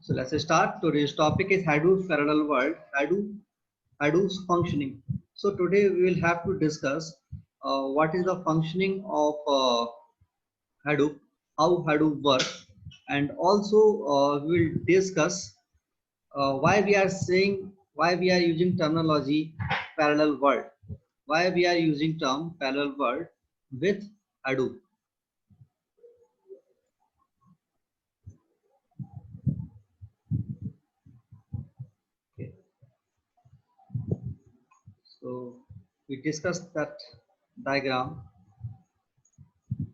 So let's start. Today's topic is Hadoop parallel world, Hadoop's functioning. So today we will have to discuss what is the functioning of Hadoop, how Hadoop works, and also we will discuss why we are using terminology parallel world, why we are using term parallel world with Hadoop. Okay. So we discussed that diagram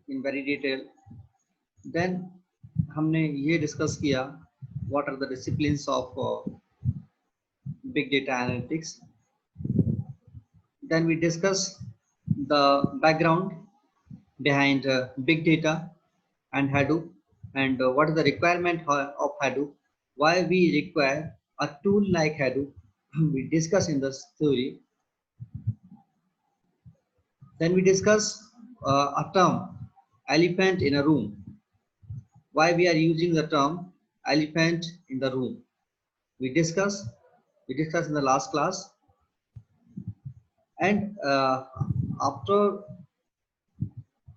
in very detail. Then हमने ये discuss किया what are the disciplines of big data analytics. Then we discuss the background behind big data and Hadoop, and what is the requirement of Hadoop, why we require a tool like Hadoop. We discuss in this theory. Then we discuss a term elephant in a room, why we are using the term elephant in the room. We discussed in the last class. And after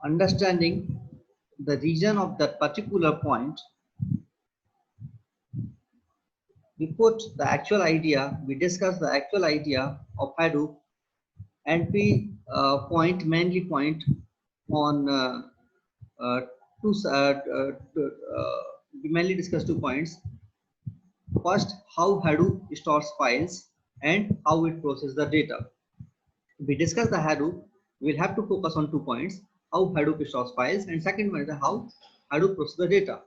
understanding the region of that particular point, we put the actual idea, we discuss the actual idea of Hadoop, and we mainly point on we mainly discuss 2 points. First, how Hadoop stores files and how it processes the data. We discuss the Hadoop, we'll have to focus on 2 points, how Hadoop stores files, and second one is how Hadoop processes the data.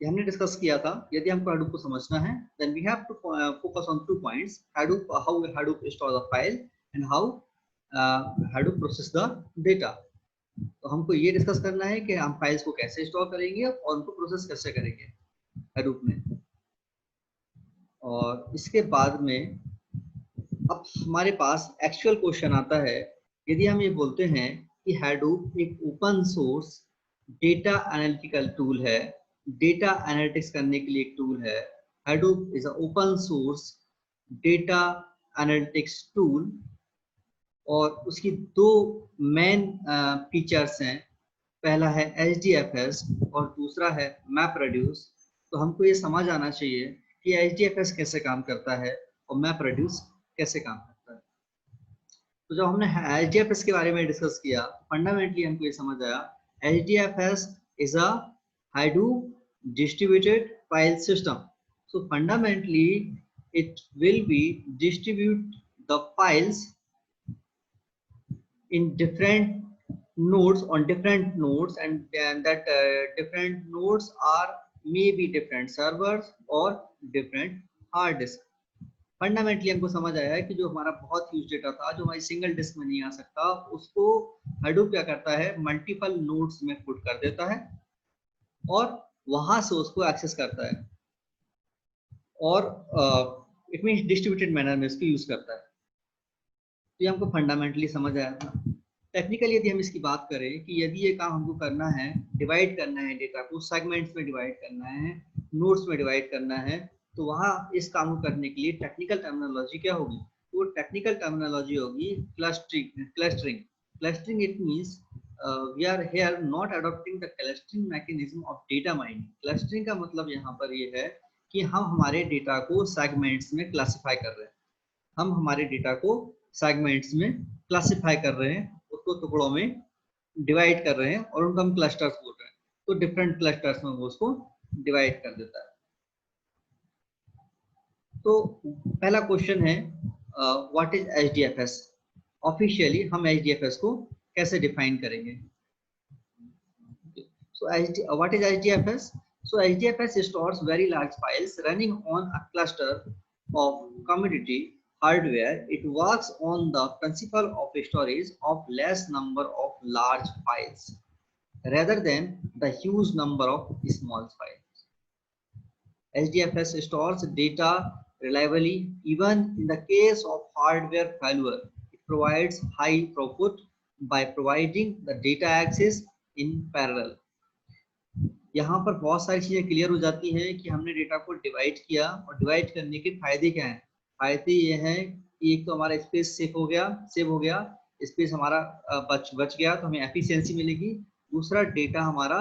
ये हमने discuss किया था. यदि हमको Hadoop को समझना है, then we have to focus on 2 points, Hadoop, how Hadoop stores the file and how Hadoop processes the data. तो हमको ये डिस्कस करना है कि हम फाइल्स को कैसे स्टोर करेंगे और उनको प्रोसेस कैसे करेंगे Hadoop में. और इसके बाद में अब हमारे पास एक्चुअल क्वेश्चन आता है. यदि हम ये बोलते हैं कि Hadoop एक open source data analytical tool है, डेटा एनालिटिक्स करने के लिए एक टूल है. Hadoop is a open source data analytics tool और उसकी 2 मेन फीचर्स हैं. पहला है HDFS और दूसरा है MapReduce. तो हमको ये समझ आना चाहिए कि HDFS कैसे काम करता है और MapReduce कैसे काम करता है. तो जब हमने HDFS के बारे में डिस्कस किया, फंडामेंटली हमको ये समझ आया HDFS is a Hadoop distributed file system. So fundamentally it will be distribute the files in different nodes on different nodes, and that different nodes are maybe different servers or different hard disk. Fundamentally हमको समझ आया है कि जो हमारा बहुत huge data था, जो हमारी सिंगल डिस्क में नहीं आ सकता, उसको Hadoop क्या करता है, मल्टीपल नोड्स में पुट कर देता है और वहां से उसको एक्सेस करता है और इट मींस डिस्ट्रीब्यूटेड मैनर में इसको यूज करता है. तो ये हमको फंडामेंटली समझ आया था. टेक्निकली यदि हम इसकी बात करें कि यदि ये काम हमको करना है, डिवाइड करना है डेटा को, सेगमेंट्स में डिवाइड करना है, नोड्स में डिवाइड करना है, तो वहाँ इस काम को करने के लिए टेक्निकल टर्मिनोलॉजी क्या होगी? वो टेक्निकल टर्मिनोलॉजी होगी clustering. It means we are here not adopting the clustering mechanism of data mining. Clustering का मतलब यहाँ पर ये है कि हम हमारे डेटा को सेगमेंट्स में क्लासिफाई कर रहे हैं. हम हमारे डेटा को सेगमेंट्स में क्लासिफाई कर रहे हैं, उसको टुकड़ों में डिवाइड कर रहे हैं और उनको हम क्लस्टर्स बोल रहे हैं. तो डिफरेंट क्लस्टर्स में वो उसको डिवाइड कर देता है. तो पहला क्वेश्चन है व्हाट इज HDFS. ऑफिशियली हम HDFS को कैसे डिफाइन करेंगे? So what is HDFS? So HDFS stores very large files running on a cluster of commodity hardware. It works on the principle of storage of less number of large files rather than the huge number of small files. HDFS stores data reliably even in the case of hardware failure. It provides high throughput by providing the data access in parallel. यहाँ पर बहुत सारी चीजें clear हो जाती हैं कि हमने डेटा को डिवाइड किया और डिवाइड करने के फायदे क्या हैं। फायदे ये हैं कि एक तो हमारा स्पेस सेव हो गया, स्पेस हमारा बच गया तो हमें एफिशिएंसी मिलेगी। दूसरा डेटा हमारा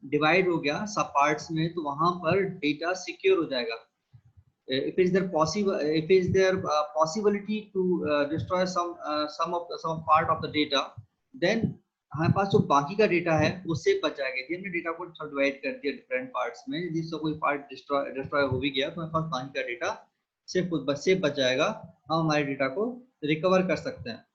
डिवाइड हो गया सब पार्ट्स में, तो वहां पर डेटा सिक्योर हो जाएगा। if is there possibility to destroy some part of the data, then हमारे पास जो बाकी का डेटा है वो सेव बच जाएगा। यदि हमने डेटा को डिवाइड कर दिया डिफरेंट पार्ट्स में, जिससे कोई पार्ट डिस्ट्रॉय हो भी गया तो हमारे पास बाकी का डेटा सेव बच जाएगा, हम हमारे डेटा को रिकवर कर सकते हैं।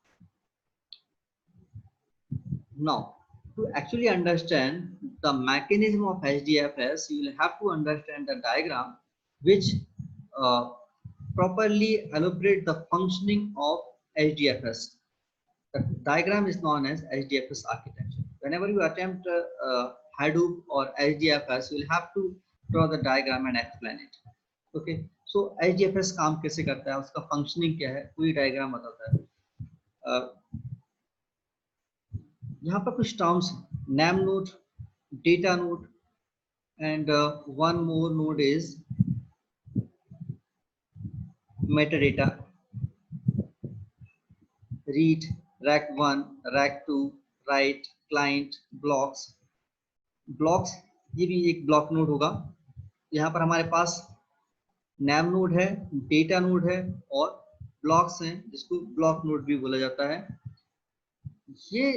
Now, to actually understand the mechanism of HDFS, you will have to understand the diagram which properly elaborate the functioning of HDFS. The diagram is known as HDFS architecture. Whenever you attempt Hadoop or HDFS, you will have to draw the diagram and explain it. Okay. So HDFS काम कैसे करता है, उसका functioning क्या है, पूरी diagram बताता है। यहाँ पर कुछ terms, name node, data node, and one more node is metadata, read, rack 1, rack 2, right, client, blocks. Blocks ये भी एक ब्लॉक नोड होगा। यहाँ पर हमारे पास नेम नोड है, डेटा नोड है और ब्लॉक्स हैं जिसको ब्लॉक नोड भी बोला जाता है। ये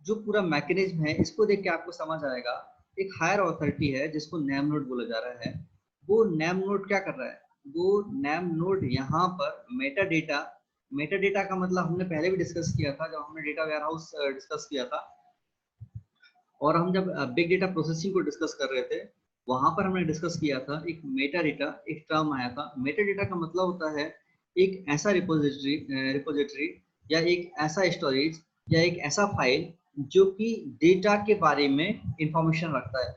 जो पूरा मैकेनिज्म है इसको देख के आपको समझ आएगा, एक हायर अथॉरिटी है जिसको नेम नोड बोला जा रहा है। वो नेम नोड क्या कर रहा है, वो नेम नोड यहाँ पर मेटाडेटा का मतलब हमने पहले भी डिस्कस किया था जब हमने डेटा वेयरहाउस डिस्कस किया था, और हम जब बिग डेटा प्रोसेसिंग को डिस्कस कर रहे थे वहां पर हमने डिस्कस किया था एक मेटाडेटा, एक टर्म आया था। मेटाडेटा का मतलब होता है एक ऐसा रिपोजिटरी या एक ऐसा स्टोरेज या एक ऐसा फाइल जो कि डेटा के बारे में इंफॉर्मेशन रखता है।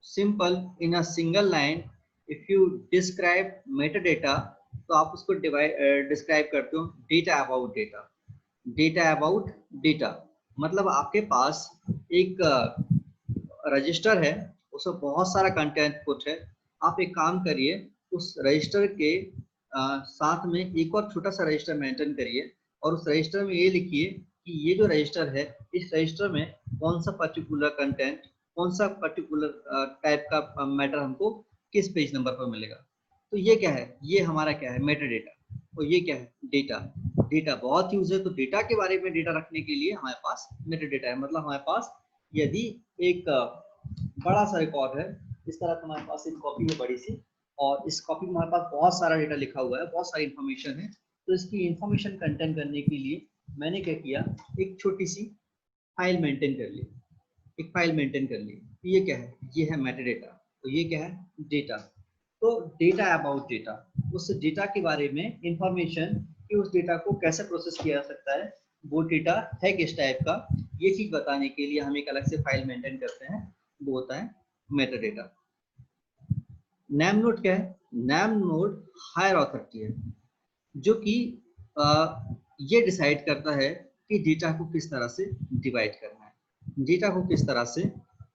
Simple, in a single line if you describe metadata तो आप उसको डिस्क्राइब करते हो data about data. Data about data मतलब आपके पास एक रजिस्टर है, उसमें बहुत सारा कंटेंट पुट है। आप एक काम करिए, उस रजिस्टर के साथ में एक और छोटा सा रजिस्टर मेंटेन करिए और उस रजिस्टर में ये लिखिए कि ये जो रजिस्टर है इस रजिस्टर में कौन सा पर्टिकुलर कंटेंट, कौन सा पर्टिकुलर टाइप का मैटर हमको किस पेज नंबर पर मिलेगा। तो ये क्या है, ये हमारा क्या है, मेटाडेटा। और ये क्या है, डेटा। डेटा बहुत यूज है, तो डेटा के बारे में डेटा रखने के लिए हमारे पास मेटाडेटा है। मतलब हमारे पास यदि एक बड़ा सा रिकॉर्ड है, इस तरह हमारे पास एक कॉपी है बड़ी सी, और इस कॉपी में हमारे पास बहुत सारा डेटा लिखा हुआ है, बहुत सारी इंफॉर्मेशन है। तो इसकी इंफॉर्मेशन कंटेन करने के लिए मैंने क्या किया, एक छोटी सी फाइल मेंटेन कर ली, एक फाइल मेंटेन कर ली। ये क्या है, ये है मेटाडेटा। तो ये क्या है, डेटा। तो डेटा अबाउट डेटा, उस डेटा के बारे में इंफॉर्मेशन कि उस डेटा को कैसे प्रोसेस किया जा सकता है, वो डेटा है किस टाइप का, ये चीज बताने के लिए हम एक अलग से फाइल मेंटेन करते हैं, वो होता है मेटाडेटा। नेम नोड क्या है, नेम नोड हायर अथॉरिटी है जो कि ये डिसाइड करता है कि डेटा को किस तरह से डिवाइड करना है, डेटा को किस तरह से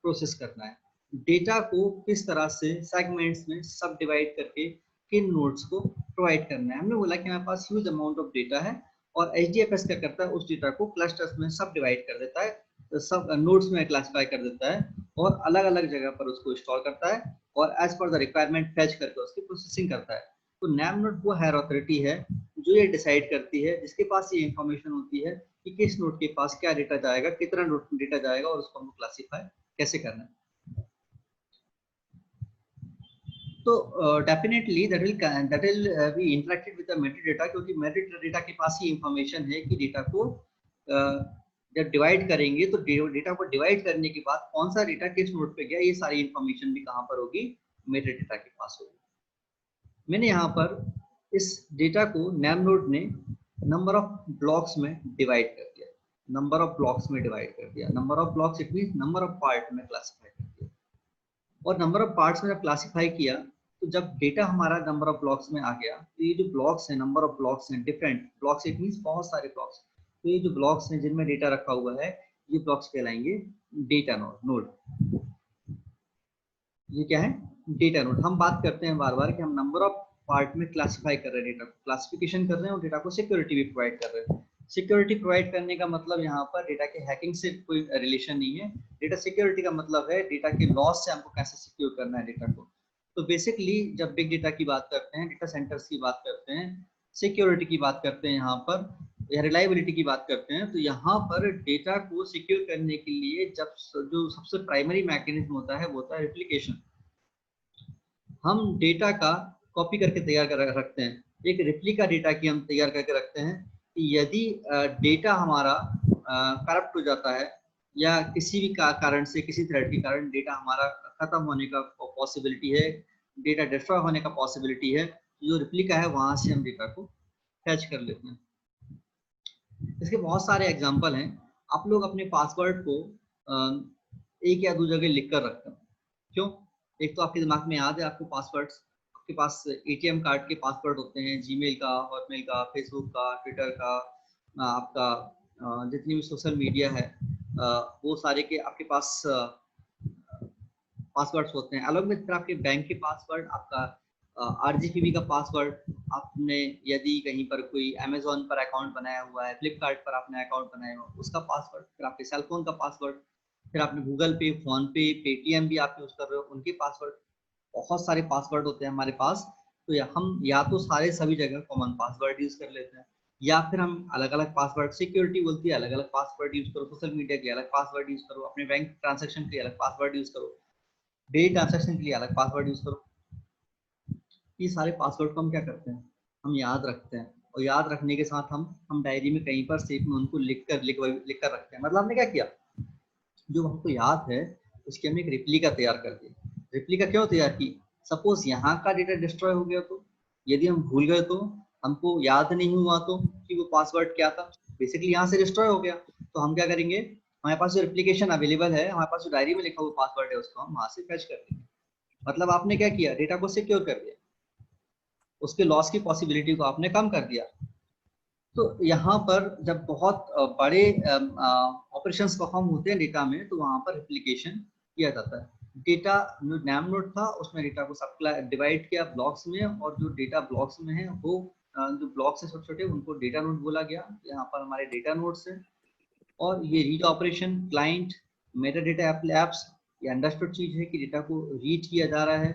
प्रोसेस करना है, डेटा को किस तरह से सेगमेंट्स में सब डिवाइड करके किन नोड्स को प्रोवाइड करना है। हमने बोला कि हमारे पास ह्यूज अमाउंट ऑफ डेटा है और एचडीएफएस क्या करता है, उस डेटा को क्लस्टर्स में सब डिवाइड कर देता है, सब नोड्स में क्लासिफाई कर देता है और अलग अलग जगह पर उसको स्टोर करता है और as per the requirement fetch करके उसकी प्रोसेसिंग करता है। तो नेम नोड वो हायर अथॉरिटी है जो ये डिसाइड करती है, जिसके पास ये इंफॉर्मेशन होती है कि किस नोड के पास क्या डेटा जाएगा, कितना डेटा जाएगा और उसको हमको क्लासिफाई कैसे करना है। तो definitely that will be interacted with the metadata, क्योंकि मेटाडेटा के पास ही इंफॉर्मेशन है कि डेटा को जब डिवाइड करेंगे तो डेटा को डिवाइड करने के बाद कौन सा डेटा किस नोड पे गया, ये सारी इंफॉर्मेशन भी कहाँ पर होगी, मेटाडेटा के पास होगी। मैंने यहाँ पर इस डेटा को नेम नोड ने नंबर ऑफ ब्लॉक्स में डिवाइड कर दिया, नंबर ऑफ ब्लॉक्स में डिवाइड कर दिया। Number of blocks it means number of part में क्लासिफाई कर दिया। और नंबर ऑफ पार्ट्स में जब क्लासिफाई किया तो जब डेटा हमारा नंबर ऑफ ब्लॉक्स में आ गया तो ये जो ब्लॉक्स हैं, नंबर ऑफ ब्लॉक्स हैं, डिफरेंट ब्लॉक्स इट मींस बहुत सारे ब्लॉक्स। तो ये जो ब्लॉक्स हैं जिनमें डेटा रखा हुआ है, ये ब्लॉक्स कहलाएंगे डेटा नोड। ये क्या है? Data node. हम बात करते हैं बार बार कि हम नंबर ऑफ पार्ट में क्लासिफाई कर रहे हैं, डेटा को क्लासिफिकेशन कर रहे हैं और डेटा को सिक्योरिटी भी प्रोवाइड कर रहे हैं। सिक्योरिटी प्रोवाइड करने का मतलब यहाँ पर डेटा के हैकिंग से कोई रिलेशन नहीं है। डेटा सिक्योरिटी का मतलब है डेटा के लॉस से हमको कैसे सिक्योर करना है डेटा को। तो बेसिकली जब बिग डेटा की बात करते हैं, डेटा सेंटर्स की बात करते हैं, सिक्योरिटी की बात करते हैं यहाँ पर, या रिलायबिलिटी की बात करते हैं, तो यहाँ पर डेटा को सिक्योर करने के लिए जब जो सबसे प्राइमरी मैकेनिज्म होता है वो होता है रेप्लिकेशन। हम डेटा का कॉपी करके तैयार कर रखते हैं, एक रेप्लिका डेटा की हम तैयार करके रखते हैं कि यदि डेटा हमारा करप्ट हो जाता है या किसी भी कारण से, किसी थ्रेड के कारण डेटा हमारा खत्म होने का पॉसिबिलिटी है, डेटा डिस्ट्रॉय होने का पॉसिबिलिटी है, जो रेप्लिका है वहां से हम डेटा को फैच कर लेते हैं। इसके बहुत सारे एग्जाम्पल हैं। आप लोग अपने पासवर्ड को एक या दो जगह लिख कर रखते हैं। क्यों? एक तो आपके दिमाग में याद है आपको पासवर्ड्स, आपके पास एटीएम कार्ड के पासवर्ड होते हैं, जीमेल का, हॉटमेल का, फेसबुक का, ट्विटर का, आपका जितनी भी सोशल मीडिया है वो सारे के आपके पास पासवर्ड्स होते हैं। अलग में फिर आपके बैंक के पासवर्ड, आपका आरजीपीबी का पासवर्ड, आपने यदि कहीं पर कोई अमेजोन पर अकाउंट बनाया हुआ है, फ्लिपकार्ट पर आपने अकाउंट बनाया हुआ उसका पासवर्ड, फिर आपके सेलफोन का पासवर्ड, फिर आपने गूगल पे, फोन पे, पेटीएम भी आप यूज कर रहे हो उनके पासवर्ड। बहुत सारे पासवर्ड होते हैं हमारे पास। तो हम या तो सारे सभी जगह कॉमन पासवर्ड यूज कर लेते हैं, या फिर हम अलग अलग पासवर्ड, सिक्योरिटी बोलती है अलग अलग पासवर्ड यूज करो, सोशल मीडिया के अलग पासवर्ड यूज करो, अपने बैंक ट्रांजेक्शन के अलग पासवर्ड यूज करो, डेली ट्रांजेक्शन के लिए अलग पासवर्ड यूज करो। ये सारे पासवर्ड को हम क्या करते हैं? हम याद रखते हैं, और याद रखने के साथ हम डायरी में कहीं पर सेफ में उनको लिख कर रखते हैं। मतलब हमने क्या किया, जो हमको याद है उसकी हमने एक रिप्लिका तैयार कर दी। रिप्लिका क्यों तैयार की? सपोज यहाँ का डेटा डिस्ट्रॉय हो गया तो, यदि हम भूल गए तो, हमको याद नहीं हुआ तो कि वो पासवर्ड क्या था, बेसिकली यहाँ से डिस्ट्रॉय हो गया, तो हम क्या करेंगे, हमारे पास जो रिप्लिकेशन अवेलेबल है, हमारे पास जो डायरी में लिखा हुआ पासवर्ड है उसको हम वहां से फैच कर देंगे। मतलब आपने क्या किया, डेटा को सिक्योर कर दिया, उसके लॉस की पॉसिबिलिटी को आपने कम कर दिया। तो यहाँ पर जब बहुत बड़े ऑपरेशंस परफॉर्म होते हैं डेटा में, तो वहां पर एप्लीकेशन किया जाता है। डेटा जो नैम नोड था उसमें डेटा को सब डिवाइड किया ब्लॉक्स में, और जो डेटा ब्लॉक्स में है वो जो ब्लॉक्स है छोटे छोटे उनको डेटा नोड बोला गया। यहाँ पर हमारे डेटा नोड्स है, और ये read operation, client, Meta data apps, ये अंडरस्टूड चीज है कि डेटा को रीड किया जा रहा है,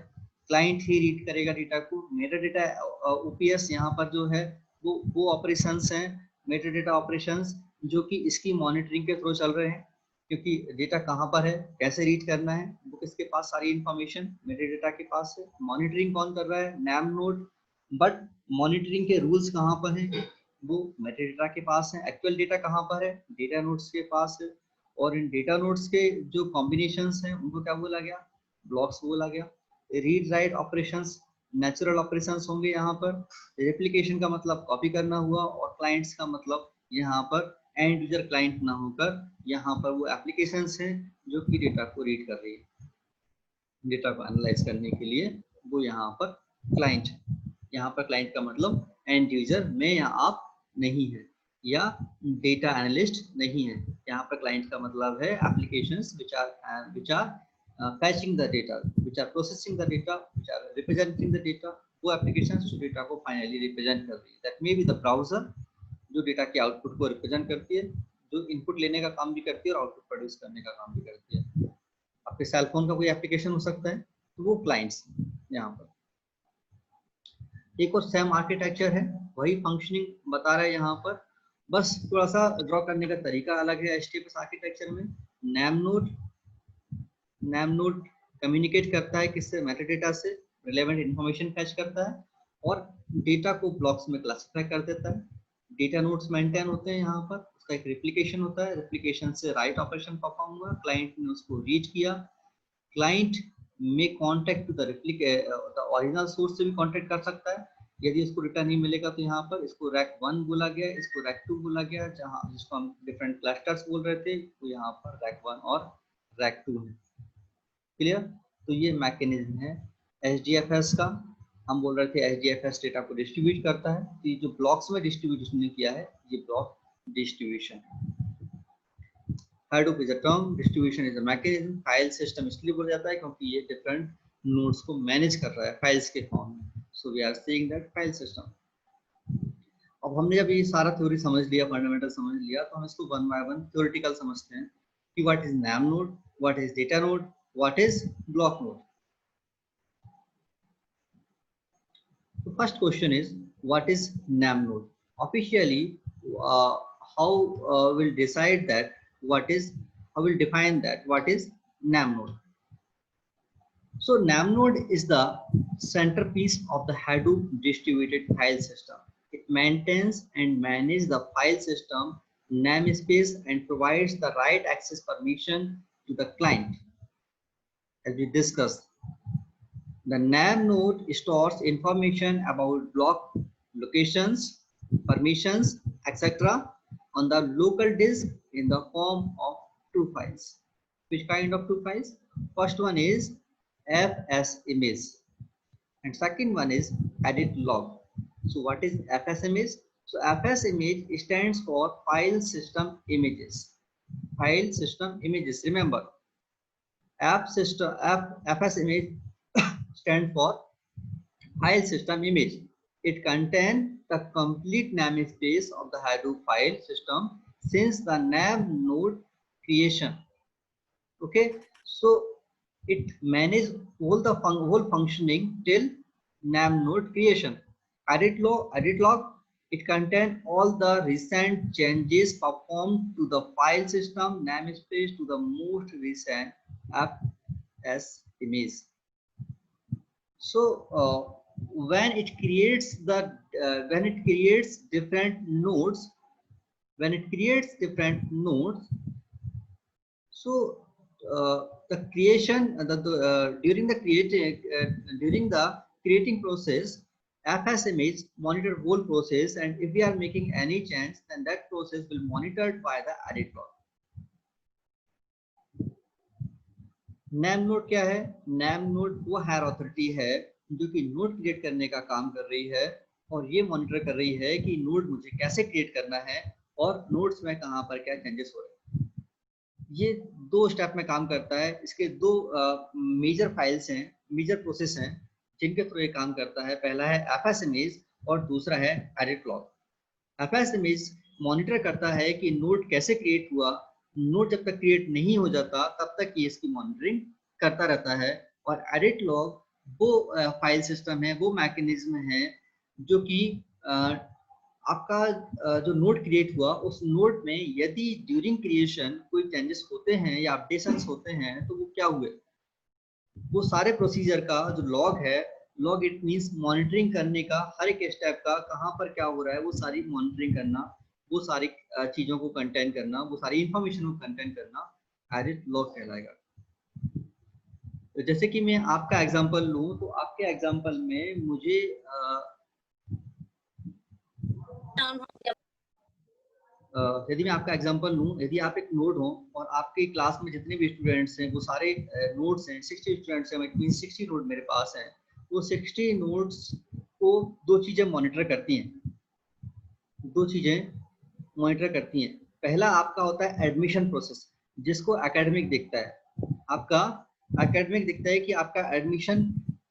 क्लाइंट ही रीड करेगा डेटा को। मेटा डेटा ओपीएस यहाँ पर जो है वो ऑपरेशंस हैं, मेटा डेटा ऑपरेशंस, जो कि इसकी मॉनिटरिंग के थ्रू चल रहे हैं, क्योंकि डेटा कहाँ पर है, कैसे रीड करना है, वो किसके पास सारी इंफॉर्मेशन मेटा डेटा के पास है। मॉनिटरिंग कौन कर रहा है, नैम नोड, बट मॉनिटरिंग के रूल्स कहाँ पर हैं, वो मेटाडेटा के पास है। एक्चुअल डेटा कहाँ पर है, डेटा नोड्स के पास है। और इन डेटा नोड्स के जो कॉम्बिनेशंस हैं उनको क्या बोला गया, ब्लॉक्स बोला गया। Read write operations natural operations होंगे यहाँ पर। रेप्लिकेशन का मतलब कॉपी करना हुआ, और क्लाइंट्स का मतलब यहाँ पर एंड यूजर क्लाइंट ना होकर यहाँ पर वो एप्लीकेशंस हैं जो कि डेटा को रीड कर रही है, डेटा को एनालाइज करने के लिए वो यहाँ पर क्लाइंट। यहाँ पर क्लाइंट का मतलब एंड यूजर, मैं या आप नहीं है, या डेटा एनालिस्ट नहीं है। यहाँ पर क्लाइंट का मतलब है applications which are fetching the data, which are processing the data, which are representing the data। वो एप्लीकेशंस जो डेटा को फाइनली रिप्रेजेंट कर रही है, that may be the browser जो डेटा के आउटपुट को रिप्रेजेंट करती है, जो इनपुट लेने का काम भी करती है और आउटपुट प्रोड्यूस करने का काम भी करती है। आपके सेलफोन का कोई एप्लीकेशन हो सकता है, तो वो क्लाइंट्स यहाँ पर। एक और सेम आर्किटेक्चर है, वही फंक्शनिंग बता रहा है यहाँ पर, बस थोड़ा सा ड्रॉ करने का तरीका अलग है। HTTPS आर्किटेक्चर में नैम नोड कम्युनिकेट करता है किससे, मेटाडेटा से, रिलेवेंट इंफॉर्मेशन फैच करता है और डेटा को ब्लॉक्स में क्लासिफाई कर देता है। डेटा नोड्स मेंटेन होते हैं यहाँ पर, उसका एक रिप्लिकेशन होता है, रिप्लिकेशन से राइट ऑपरेशन परफॉर्म हुआ, क्लाइंट ने उसको रीड किया, क्लाइंट में contact to the original source से भी कॉन्टेक्ट कर सकता है। यदि इसको रिटर्न नहीं मिलेगा तो यहाँ पर इसको रैक 1 बोला गया, इसको रैक 2 बोला गया, जहाँ जिसको हम डिफरेंट क्लस्टर्स बोल रहे थे, तो यहाँ पर रैक 1 और रैक 2 है। क्लियर? तो ये मैकेनिज्म है HDFS का। हम बोल रहे थे HDFS डेटा को डिस्ट्रीब्यूट करता है, तो ये जो ब्लॉक्स में डिस्ट्रीब्यूशन किया है ये ब्लॉक डिस्ट्रीब्यूशन है। Hadoop is a term, distribution is a mechanism, file system इसलिए बोला जाता है क्योंकि ये डिफरेंट नोड्स को मैनेज कर रहा है फाइल्स के फॉर्म में, so we are saying that file system. अब हमने जब ये सारा थ्योरी समझ लिया, फंडामेंटल समझ लिया, तो हम इसको वन बाय वन थ्योरेटिकल समझते हैं कि व्हाट इज नाम node, what is data node, what is block node. The first question is what is NAM node? Officially, how we'll decide that what is, how we'll define that what is NAM node. So NAM node is the centerpiece of the Hadoop distributed file system. It maintains and manages the file system namespace and provides the right access permission to the client. As we discussed, the NAM node stores information about block locations, permissions, etc. on the local disk in the form of two files. Which kind of two files? First one is FS image and second one is edit log. So what is FS image? So FS image stands for file system images. File system images. Remember, FS image stand for file system image. It contains the complete namespace of the Hadoop file system since the NAM node creation. Okay, so it manages all the whole functioning till NAM node creation. Edit log, it contains all the recent changes performed to the file system namespace to the most recent FS image. So when it creates different nodes, so the creation during the creating process, FS image monitor whole process, and if we are making any change, then that process will monitored by the edit log. NAM node क्या है? NAM node वो higher authority है जो कि node create करने का काम कर रही है और ये मॉनिटर कर रही है कि नोड मुझे कैसे क्रिएट करना है और नोड्स में कहां पर क्या चेंजेस हो रहे हैं। ये दो स्टेप में काम करता है। इसके दो मेजर फाइल्स हैं, मेजर प्रोसेस हैं जिनके थ्रू ये काम करता है। पहला है FS इमेज और दूसरा है edit log. FS image monitor करता है कि नोड कैसे क्रिएट हुआ, नोड जब तक क्रिएट नहीं हो जाता तब तक ये इसकी मॉनिटरिंग करता रहता है, और एडिट लॉग वो फाइल सिस्टम है, वो मैकेनिज्म है जो कि आपका जो नोड क्रिएट हुआ उस नोड में यदि ड्यूरिंग क्रिएशन कोई चेंजेस होते हैं या अपडेशंस होते हैं तो वो क्या हुए, वो सारे प्रोसीजर का जो लॉग है, लॉग इट मींस मॉनिटरिंग करने का, हर एक स्टेप का कहां पर क्या हो रहा है वो सारी मॉनिटरिंग करना, वो सारी चीजों को कंटेन करना, वो सारी इंफॉर्मेशन को कंटेन करना एडिट लॉग कहलाएगा। तो जैसे कि मैं आपका एग्जांपल लूं तो आपके एग्जांपल में मुझे यदि मैं आपका एग्जांपल लूं, यदि आप एक नोड हो और आपके क्लास में जितने भी स्टूडेंट्स हैं वो सारे नोड्स हैं, 60 स्टूडेंट्स हैं, इट मींस 60 नोड मेरे पास हैं। वो 60 नोड्स को दो चीजें मॉनिटर करती हैं, दो चीजें मॉनिटर करती हैं। पहला आपका होता है एडमिशन प्रोसेस, जिसको एकेडमिक देखता है। आपका एकेडमिक दिखता है कि आपका एडमिशन,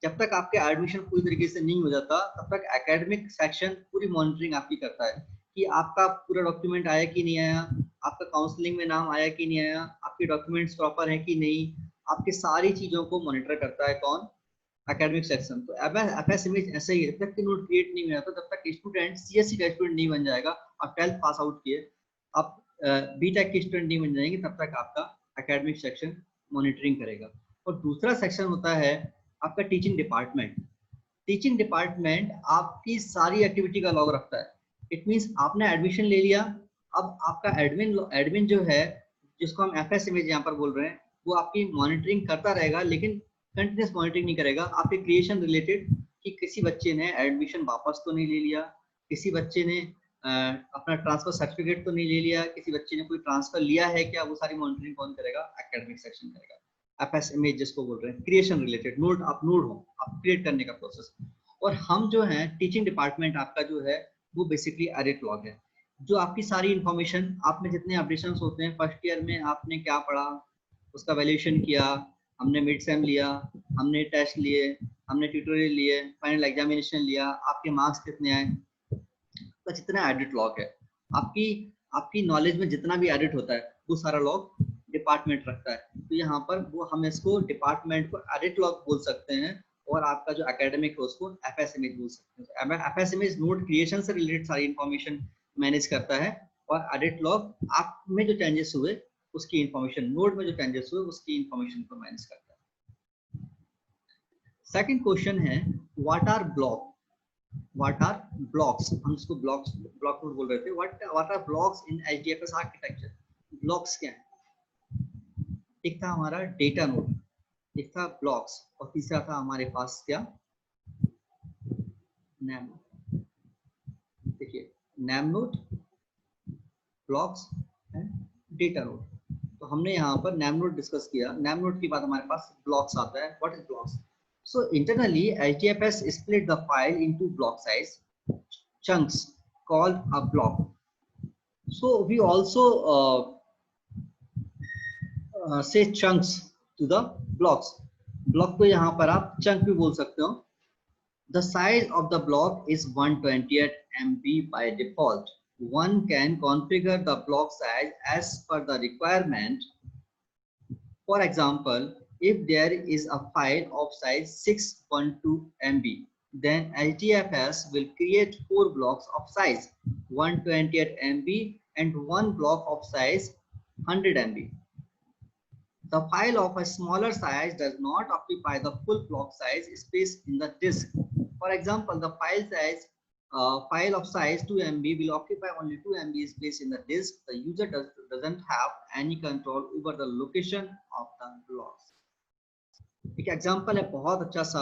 जब तक आपका एडमिशन पूरी तरीके से नहीं हो जाता तब तक एकेडमिक सेक्शन पूरी मॉनिटरिंग आपकी करता है कि आपका पूरा डॉक्यूमेंट आया कि नहीं आया, आपका काउंसलिंग में नाम आया कि नहीं आया, आपके डॉक्यूमेंट्स प्रॉपर हैं कि नहीं, आपकी सारी चीजों को मॉनिटर करता है कौन? Academic section. तो FS इमेज ऐसे ही है, जब तक नोड क्रिएट नहीं हुआ तब तक स्टूडेंट CSE का स्टूडेंट नहीं बन जाएगा। आप 12th पास आउट किए, आप BTech के स्टूडेंट नहीं बन जाएंगे तब तक आपका एकेडमिक सेक्शन मॉनिटरिंग करेगा। और दूसरा सेक्शन होता है आपका टीचिंग डिपार्टमेंट। टीचिंग डिपार्टमेंट आपकी सारी एक्टिविटी का लॉग रखता है। इट मींस आपने एडमिशन ले लिया, अब आपका एडमिन जो है, जिसको हम FS इमेज यहाँ पर बोल रहे हैं, वो आपकी मॉनिटरिंग करता रहेगा, लेकिन कंटिन्यूस मॉनिटरिंग नहीं करेगा। आपके क्रिएशन रिलेटेड कि किसी बच्चे ने एडमिशन वापस तो नहीं ले लिया, किसी बच्चे ने अपना ट्रांसफर सर्टिफिकेट तो नहीं ले लिया, किसी बच्चे ने कोई ट्रांसफर लिया है क्या, वो सारी मॉनिटरिंग कौन करेगा? एकेडमिक सेक्शन करेगा। FS इमेज जिसको बोल रहे हैं, क्रिएशन रिलेटेड, नोड आप नोड हो, आप क्रिएट करने का प्रोसेस। और हम जो है टीचिंग डिपार्टमेंट आपका जो है वो बेसिकली एडिट लॉग है। जो आपकी सारी इंफॉर्मेशन, आप में जितने अपडेशंस होते हैं, फर्स्ट ईयर में आपने क्या पढ़ा, उसका वैल्यूएशन किया, हमने मिड सेम लिया, हमने टेस्ट लिए, हमने ट्यूटोरियल लिए, फाइनल एग्जामिनेशन लिया, आपके मार्क्स कितने आए, तो जितना एडिट लॉग है आपकी आपकी नॉलेज में जितना भी एडिट होता है वो सारा लॉग डिपार्टमेंट रखता है। तो यहाँ पर वो हम इसको डिपार्टमेंट को एडिट लॉग बोल सकते हैं, और आपका जो एकेडमिक है उसको एफएसएमएस बोल सकते हैं। एफएसएमएस नोट क्रिएशन से रिलेटेड सारी इंफॉर्मेशन मैनेज करता है, और एडिट लॉग आप में जो चेंजेस हुए उसकी इंफॉर्मेशन, नोट में जो चेंजेस हुए उसकी इंफॉर्मेशन को मैनेज करता है। सेकंड क्वेश्चन है what R block, what are blocks, हम इसको ब्लॉक नोड बोल रहे थे। what are blocks in HDFS architecture. Blocks क्या है? एक था हमारा डेटा नोड, एक था ब्लॉक्स, और तीसरा था हमारे पास क्या, नैम। देखिए name node, blocks and data node. तो हमने यहाँ पर नैम नोड डिस्कस किया, नैम नोड के बाद हमारे पास ब्लॉक्स आता है। What is blocks? So internally, HDFS split the file into block size chunks called a block. So we also say chunks to the blocks. Block को यहाँ पर आप chunk भी बोल सकते हो। The size of the block is 128 MB by default. One can configure the block size as per the requirement. For example, if there is a file of size 612 MB, then HDFS will create 4 blocks of size 128 MB and 1 block of size 100 MB. The file of a smaller size does not occupy the full block size space in the disk. For example, the file of size 2 MB will occupy only 2 MB space in the disk. The user doesn't have any control over the location of the blocks. एक example है बहुत अच्छा सा,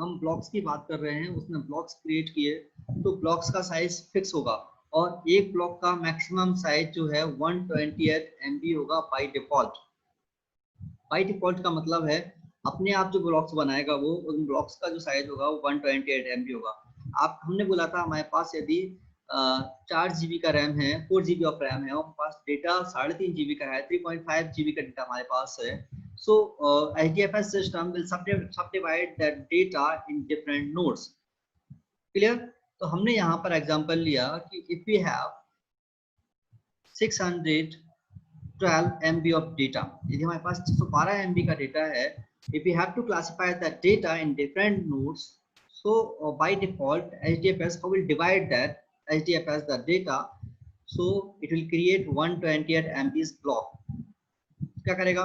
हम blocks की बात कर रहे हैं, उसने ब्लॉक्स क्रिएट किए, तो ब्लॉक्स का साइज फिक्स होगा, और एक ब्लॉक का मैक्सिमम साइज जो है 128 MB होगा बाय डिफॉल्ट। बाय डिफॉल्ट का मतलब है अपने आप जो ब्लॉक्स बनाएगा वो, उन ब्लॉक्स का जो साइज होगा वो 128 MB होगा। आप, हमने बोला था हमारे पास यदि 4 GB का रैम है, 4 GB ऑफ रैम है, और पास डेटा 3.5 GB का है, 3.5 GB का डेटा हमारे पास है, so HDFS system will subdivide that data in different nodes. Clear? तो हमने यहाँ पर एग्जांपल लिया कि if we have 612 MB of data, यदि हमारे पास 612 MB का डेटा है, if we have to classify that data in different nodes, so by default HDFS will divide that HDFS the data, so it will create 128 MB's block. क्या करेगा?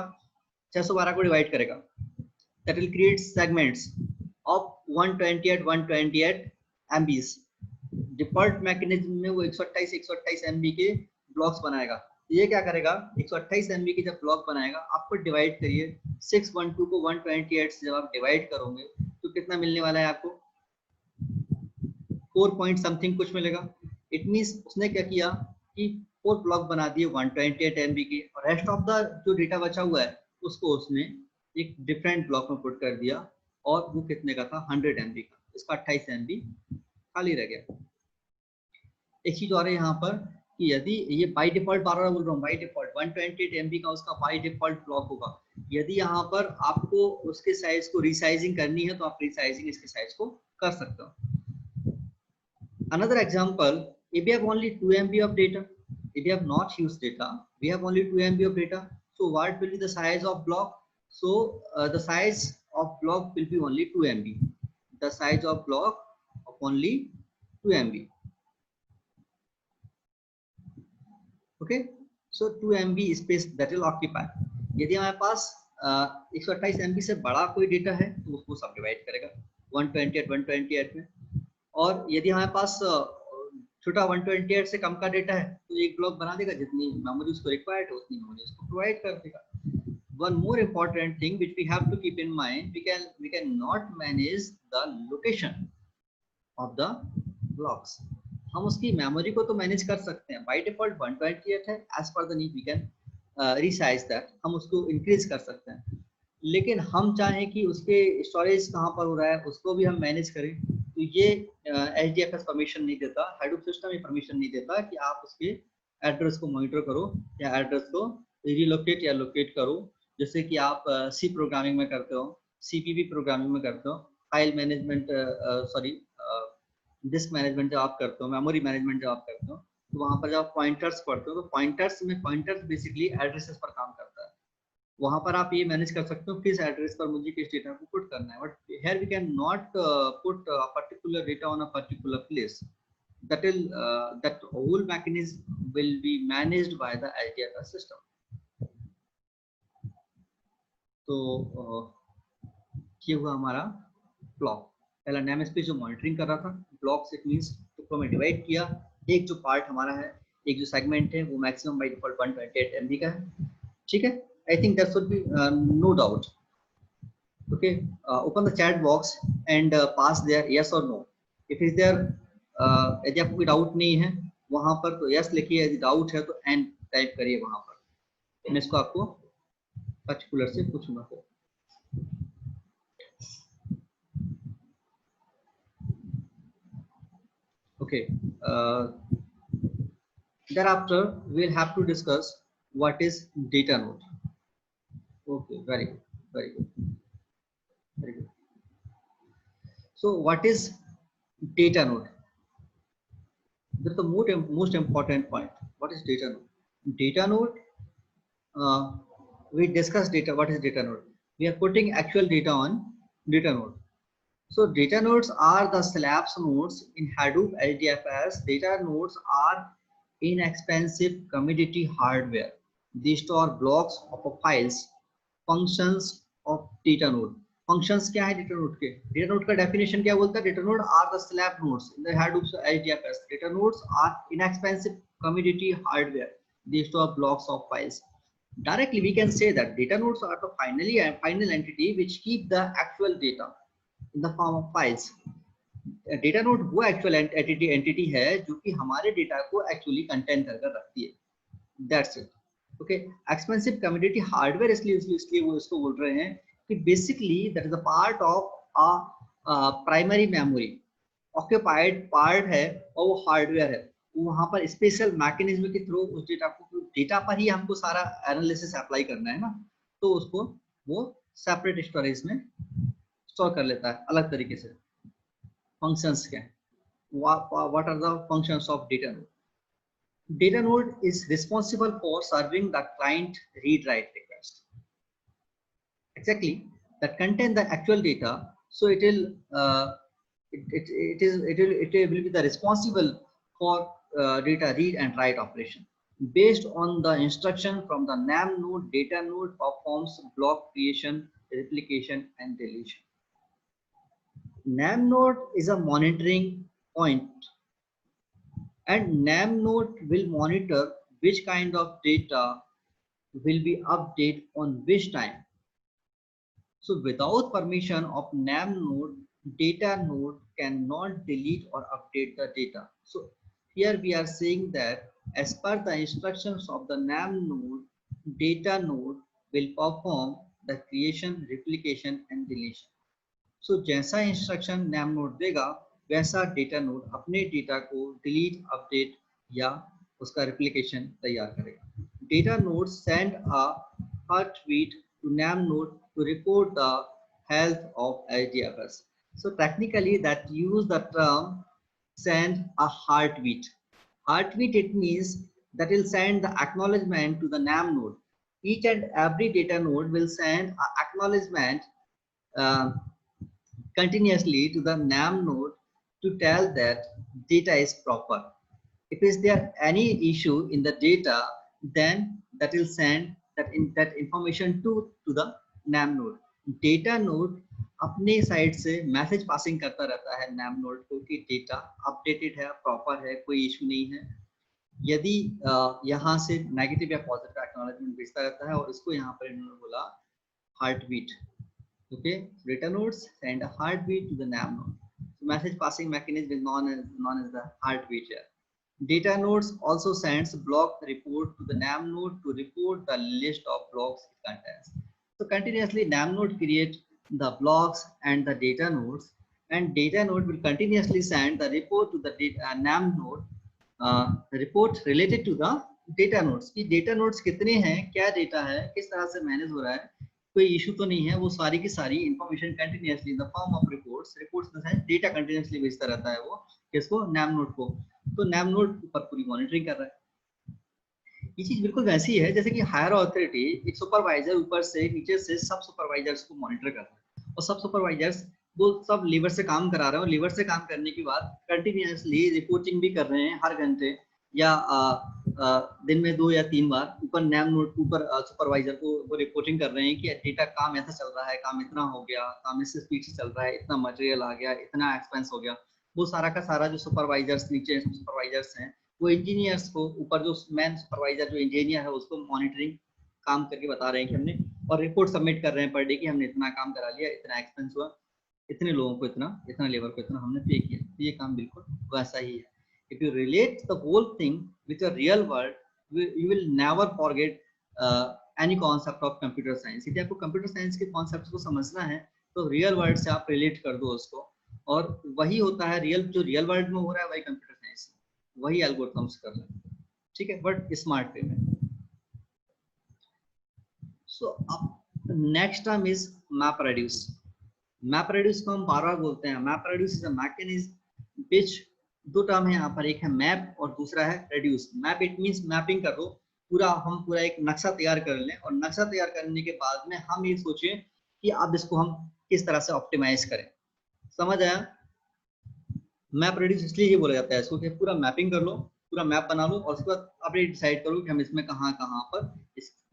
612 को divide करेगा, that will create segments of 128 MBs. Default mechanism में वो 128 MB के blocks बनाएगा। ये क्या करेगा? 128 MB के जब ब्लॉक बनाएगा, आपको डिवाइड करिए 612 को 128 से जब आप डिवाइड करोगे तो कितना मिलने वाला है आपको? 4 पॉइंट समथिंग कुछ मिलेगा। इट मींस उसने क्या किया कि 4 ब्लॉक बना दिए 128 MB के, और रेस्ट ऑफ द जो डेटा बचा हुआ है उसको उसने एक डिफरेंट ब्लॉक में पुट कर दिया, और वो कितने का था? 100 MB का। इसका 28 MB खाली रह गया। एक चीज और है यहाँ पर कि यदि ये बाय डिफॉल्ट, बार बार बोल रहा हूँ, बाय डिफॉल्ट 128 MB का उसका बाय डिफॉल्ट ब्लॉक होगा। यदि यहाँ पर आपको उसके साइज को रीसाइजिंग करनी है तो आप रीसाइजिंग इसके साइज को कर सकते हो। Another example, if we have only 2 MB of data, if we have not used data, we have only 2 MB of data, so what will be the size of block? So the size of block will be only 2 MB. The size of block of only 2 MB. Okay, so 2 MB space that will occupy. यदि हमारे पास 128 MB से बड़ा कोई data है तो उसको सब divide करेगा 128 में, और यदि हमारे पास छोटा 128 से कम का डेटा है तो एक ब्लॉक बना देगा, जितनी मेमोरी उसको रिक्वायर्ड है उतनी मेमोरी उसको प्रोवाइड कर देगा। One more important thing which we have to keep in mind, we can not manage the location of the blocks. हम उसकी मेमोरी को तो मैनेज कर सकते हैं, बाय डिफॉल्ट 128 है, as per the need we can resize that, हम उसको इंक्रीज कर सकते हैं, लेकिन हम चाहें कि उसके स्टोरेज कहाँ पर हो रहा है उसको भी हम मैनेज करें, तो ये HDFS परमिशन नहीं देता, Hadoop सिस्टम ये परमिशन नहीं देता कि आप उसके एड्रेस को मॉनिटर करो या एड्रेस को रिलोकेट या लोकेट करो, जैसे कि आप सी प्रोग्रामिंग में करते हो, सीपीपी प्रोग्रामिंग में करते हो, file management sorry disc management जब आप करते हो, मेमोरी मैनेजमेंट जब आप करते हो, तो वहां पर जब आप पॉइंटर्स पढ़ते हो तो पॉइंटर्स बेसिकली एड्रेसेस पर काम करता है। वहां पर आप ये मैनेज कर सकते हो किस एड्रेस पर मुझे किस डेटा को पुट करना है, but here we can not put a particular data on a particular place, that will that whole mechanism will be managed by the HDFS system. तो ये हुआ हमारा ब्लॉक। पहला नेम स्पेस जो मॉनिटरिंग कर रहा था, ब्लॉक्स इट मींस टुकड़ों में डिवाइड किया, एक जो पार्ट हमारा है, एक जो सेगमेंट है वो मैक्सिमम बाय डिफॉल्ट 128 MB का है, ठीक है। I think that should be no doubt. Okay, open the chat box and pass there yes और नो। इफ इज देयर यदि आपको कोई डाउट नहीं है वहां पर तो यस लिखिए, यदि डाउट है तो एंड टाइप करिए वहां पर। मैं इसको आपको पर्टिकुलर से पूछूंगा। Okay, thereafter we'll have to discuss what is data node. Okay, very good, very good, very good. So what is data node? That's the most important point. What is data node? Data node, we discuss data. What is data node? We are putting actual data on data node. So data nodes are the slabs nodes in Hadoop HDFS. Data nodes are inexpensive commodity hardware. They store blocks of files. Functions of data node. Functions क्या है data node के? Data node का definition क्या बोलता है? Data node are the slab nodes in the Hadoop HDFS. Data nodes are inexpensive commodity hardware. They store blocks of files. Directly we can say that data nodes are the final entity which keep the actual data in the form of files. Data node वो actual entity है जो कि हमारे data को actually contain कर रखती है, that's it. Okay, expensive community hardware इसलिए वो इसको बोल रहे हैं कि basically that is a part of a primary memory, occupied part है और वो हार्डवेयर है। वहां पर स्पेशल मैकेनिज्म के थ्रू उस डेटा पर ही हमको सारा एनालिसिस अप्लाई करना है ना, तो उसको वो सेपरेट स्टोरेज में स्टोर कर लेता है अलग तरीके से। फंक्शंस क्या है? What are the functions of data node? Data node is responsible for serving the client read-write request. Exactly, that contain the actual data. So it will it will be the responsible for data read and write operation. Based on the instruction from the NAM node, data node performs block creation, replication, and deletion. NAM node is a monitoring point, and NAM node will monitor which kind of data will be updated on which time. So without permission of NAM node, data node cannot delete or update the data. So here we are saying that as per the instructions of the NAM node, data node will perform the creation, replication, and deletion. So जैसा instruction name node देगा वैसा data node अपने data को delete, update या उसका replication तैयार करेगा। Data node send a heart beat to name node to report the health of HDFS. So technically that use the term send a heartbeat. Heartbeat, it means that will send the acknowledgement to the NAM node. Each and every data node will send an acknowledgement continuously to the NAM node to tell that data is proper. If is there any issue in the data, then that will send that information to the NAM node. Data node अपने side से message passing करता रहता है NAM node को कि data updated है, proper है, कोई इशू नहीं है। यदि यहाँ से नेगेटिव या पॉजिटिव एक्नॉलेजमेंट भेजता रहता है, और इसको यहाँ पर इन्होंने बोला heart beat. Okay, data nodes send a heartbeat to the NAM node. So message passing mechanism is known as the heartbeat here. Data nodes also sends block report to the NAM node to report the list of blocks it contains. So continuously NAM node create the blocks and the data nodes and data node will continuously send the report to the NAM node, report related to the data nodes कि data nodes कितने हैं, क्या data है, किस तरह से manage हो रहा है, कोई इशू तो नहीं है, वो सारी की सारी information continuously in the form of reports में है, डेटा कंटिन्यूअसली भेजता रहता है वो किसको, नैम नोड को। तो नैम नोड ऊपर पूरी मॉनिटरिंग कर रहा है। ये चीज बिल्कुल वैसी है जैसे कि हायर अथॉरिटी एक सुपरवाइजर ऊपर से नीचे से सब सुपरवाइजर्स को मॉनिटर कर रहा है, और सब सुपरवाइजर्स वो सब लीवर से काम करा रहे हैं, और लीवर से काम करने के बाद कंटिन्यूअसली रिपोर्टिंग भी कर रहे हैं हर घंटे या दिन में 2 या 3 बार ऊपर नैम नोड ऊपर सुपरवाइजर को वो रिपोर्टिंग कर रहे हैं कि डेटा काम ऐसा चल रहा है, काम इतना हो गया, काम इससे स्पीड से चल रहा है, इतना मटेरियल आ गया, इतना एक्सपेंस हो गया। वो सारा का सारा जो सुपरवाइजर्स नीचे सुपरवाइजर्स हैं वो इंजीनियर्स को ऊपर जो मैन सुपरवाइजर जो इंजीनियर है उसको मॉनिटरिंग काम करके बता रहे हैं कि हमने, और रिपोर्ट सबमिट कर रहे हैं पर डे कि हमने इतना काम करा लिया, इतना एक्सपेंस हुआ, इतने लोगों को इतना, इतना लेबर को इतना हमने पे किया। ये काम बिल्कुल वैसा ही है। If you relate the whole thing with your real world, you will never forget any concept of computer science. यदि आपको कंप्यूटर साइंस के कॉन्सेप्ट्स को समझना है तो रियल वर्ल्ड से आप रिलेट कर दो उसको, और वही होता है रियल, जो रियल वर्ल्ड में हो रहा है वही कंप्यूटर साइंस, वही एल्गोरिथम्स कर रहे हैं, ठीक है, बट स्मार्ट वे में। सो अब next term is map reduce. Map reduce को हम बार बार बोलते हैं। Map reduce is a mechanism which, दो टर्म है यहाँ पर, एक है मैप और दूसरा है reduce. Map it means mapping कर दो पूरा, हम पूरा एक नक्शा तैयार कर लें, और नक्शा तैयार करने के बाद में हम ये सोचें कि अब इसको हम किस तरह से ऑप्टिमाइज करें। समझ आया? मैप रेड्यूस इसलिए ये बोला जाता है इसको कि पूरा मैपिंग कर लो, पूरा मैप बना लो, और उसके बाद आप ये डिसाइड करो कि हम इसमें कहाँ कहाँ पर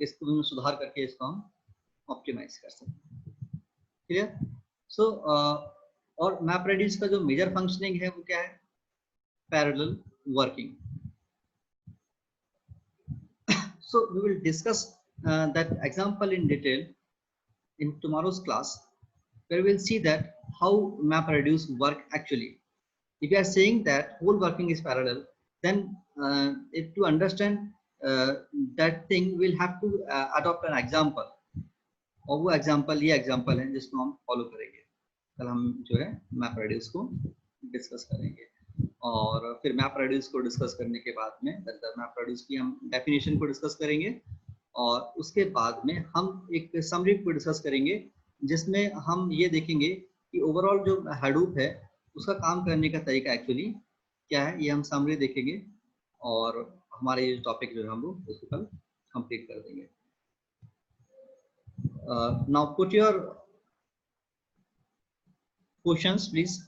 इसको सुधार करके इसको हम ऑप्टिमाइज कर सकते हैं। क्लियर? सो और मैप रेड्यूस का जो मेजर फंक्शनिंग है वो क्या है? parallel working. So we will discuss that example in detail in tomorrow's class, where we will see that how MapReduce work actually. If you are saying that whole working is parallel, then if to understand that thing, we'll have to adopt an example, और वो example ये example है जिसको हम follow करेंगे। कल हम जो है MapReduce को डिस्कस करेंगे, और फिर मैप रेड्यूस को डिस्कस करने के बाद में मैप रेड्यूस की हम डेफिनेशन को डिस्कस करेंगे, और उसके बाद में हम एक समरी को डिस्कस करेंगे जिसमें हम ये देखेंगे कि ओवरऑल जो हैडूप है उसका काम करने का तरीका एक्चुअली क्या है, ये हम समरी देखेंगे, और हमारे ये टॉपिक जो है हम लोग उसको कल कंप्लीट कर देंगे। Now put your questions please.